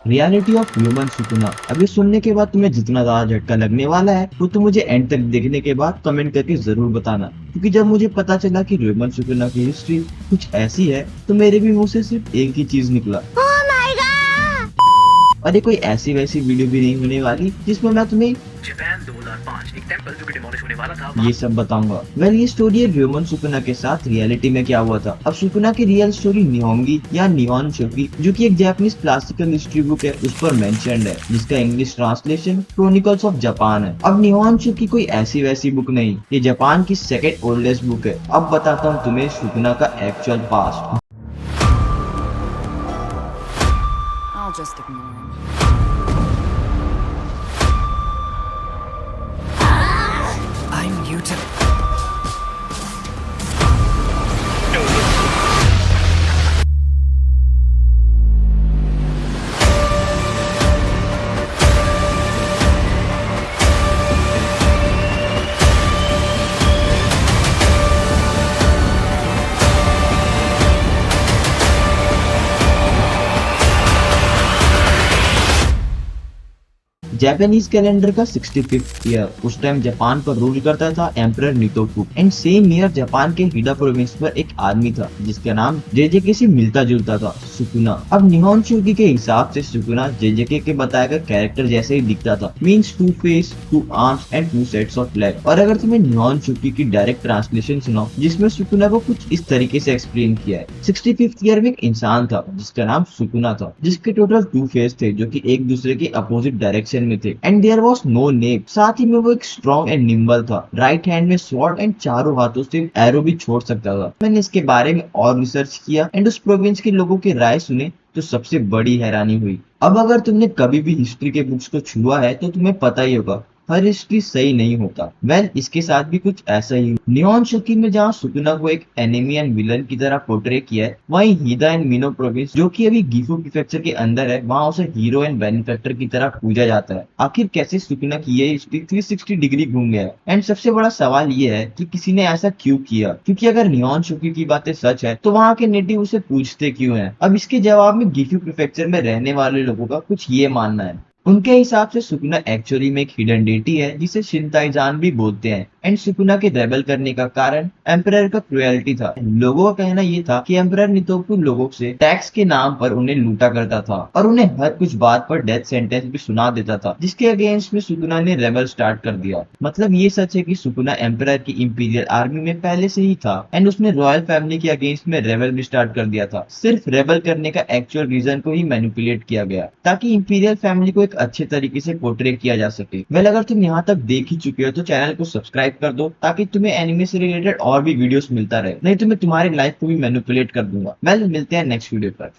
Reality of human Sukuna. अभी सुनने के बाद तुम्हें जितना ज्यादा झटका लगने वाला है वो तुम मुझे एंड तक देखने के बाद कमेंट करके जरूर बताना, क्योंकि जब मुझे पता चला कि ह्यूमन सुकुना की हिस्ट्री कुछ ऐसी है तो मेरे भी मुंह से सिर्फ एक ही चीज निकला। और ये कोई ऐसी वैसी वीडियो भी नहीं होने वाली जिसमें मैं तुम्हें जापान 2005 एक टेंपल जो कि डिमोलिश होने वाला था। ये सब बताऊंगा। वेल, ये स्टोरी है ह्यूमन सुकुना के साथ रियलिटी में क्या हुआ था। अब सुकुना की रियल स्टोरी निहोंगी या निहॉन शोकी, जो कि एक जापानीज क्लासिकल हिस्ट्री बुक है, उस पर मेंशन्ड है, जिसका English translation chronicles of Japan है। अब निहॉन शोकी कोई ऐसी वैसी बुक नहीं, ये जापान की सेकंड ओल्डेस्ट बुक है। अब बताता हूँ तुम्हें सुकुना का actual past. I'll just ignore him. I'm mutant. Japanese calendar का 65th ईयर। उस टाइम जापान पर रूल करता था emperor Nintoku. And same year Japan के हिडा प्रोविंस पर एक आदमी था जिसका नाम जेजेके से मिलता जुलता था, सुकुना। अब निहॉन शोकी के हिसाब से सुकुना जेजेके के बताए गए कैरेक्टर जैसे ही दिखता था, means 2 face, 2 arms and 2 sets of leg. और अगर तुम्हें निहॉन शोकी की डायरेक्ट ट्रांसलेशन सुनाओ जिसमें सुकुना को कुछ इस तरीके से एक्सप्लेन किया है। 65th ईयर में एक इंसान था जिसका नाम सुकुना था, जिसके टोटल 2 फेस थे जो कि एक दूसरे के अपोजिट डायरेक्शन में थे। एंड देयर वाज नो नेक। साथ ही में वो एक स्ट्रॉन्ग एंड निम्बल था, राइट हैंड में स्वॉर्ड एंड चारों हाथों से एरो भी छोड़ सकता था। मैंने इसके बारे में और रिसर्च किया एंड उस प्रोविंस के लोगों की राय सुने तो सबसे बड़ी हैरानी हुई। अब अगर तुमने कभी भी हिस्ट्री के बुक्स को छुआ है तो तुम्हें पता ही होगा हर हिस्ट्री सही नहीं होता। वेल, इसके साथ भी कुछ ऐसा ही। निहॉन शोकी में जहाँ सुकुना को एक एनिमी एंड विलन की तरह पोर्ट्रे किया है, वहीं हिदा एंड मिनो प्रोविंस जो कि अभी गिफू प्रीफेक्चर के अंदर है, वहाँ उसे हीरो एंड बेनिफैक्टर की तरह पूजा जाता है। आखिर कैसे सुकुना की ये हिस्ट्री 360 डिग्री घूम गया है? एंड सबसे बड़ा सवाल ये है कि किसी ने ऐसा क्यों किया, क्योंकि अगर निहॉन शोकी की बातें सच है तो वहाँ के नेटिव उसे पूछते क्यों है। अब इसके जवाब में गिफू प्रीफेक्चर में रहने वाले लोगों का कुछ ये मानना है। उनके हिसाब से सुकुना एक्चुअली में एक हिडन डेटी है जिसे शिनताइजान भी बोलते हैं। एंड सुकुना के रेबल करने का कारण एम्परर का क्रुएल्टी था। लोगों का कहना ये था कि एम्परर नितोकु लोगों से टैक्स के नाम पर उन्हें लूटा करता था और उन्हें हर कुछ बात पर डेथ सेंटेंस भी सुना देता था, जिसके अगेंस्ट में सुकुना ने रेबल स्टार्ट कर दिया। मतलब ये सच है कि सुकुना एम्परर की इंपीरियल आर्मी में पहले से ही था एंड उसने रॉयल फैमिली के अगेंस्ट में रेबल भी स्टार्ट कर दिया था। सिर्फ रेबल करने का एक्चुअल रीजन को ही मैनिपुलेट किया गया ताकि इंपीरियल फैमिली को एक अच्छे तरीके से पोर्ट्रे किया जा सके। वेल, अगर तुम यहाँ तक देख ही चुके हो तो चैनल को सब्सक्राइब कर दो ताकि तुम्हें एनिमे से रिलेटेड और भी वीडियोस मिलता रहे, नहीं तो मैं तुम्हारी लाइफ को भी मैनिपुलेट कर दूंगा। वेल, मिलते हैं नेक्स्ट वीडियो पर।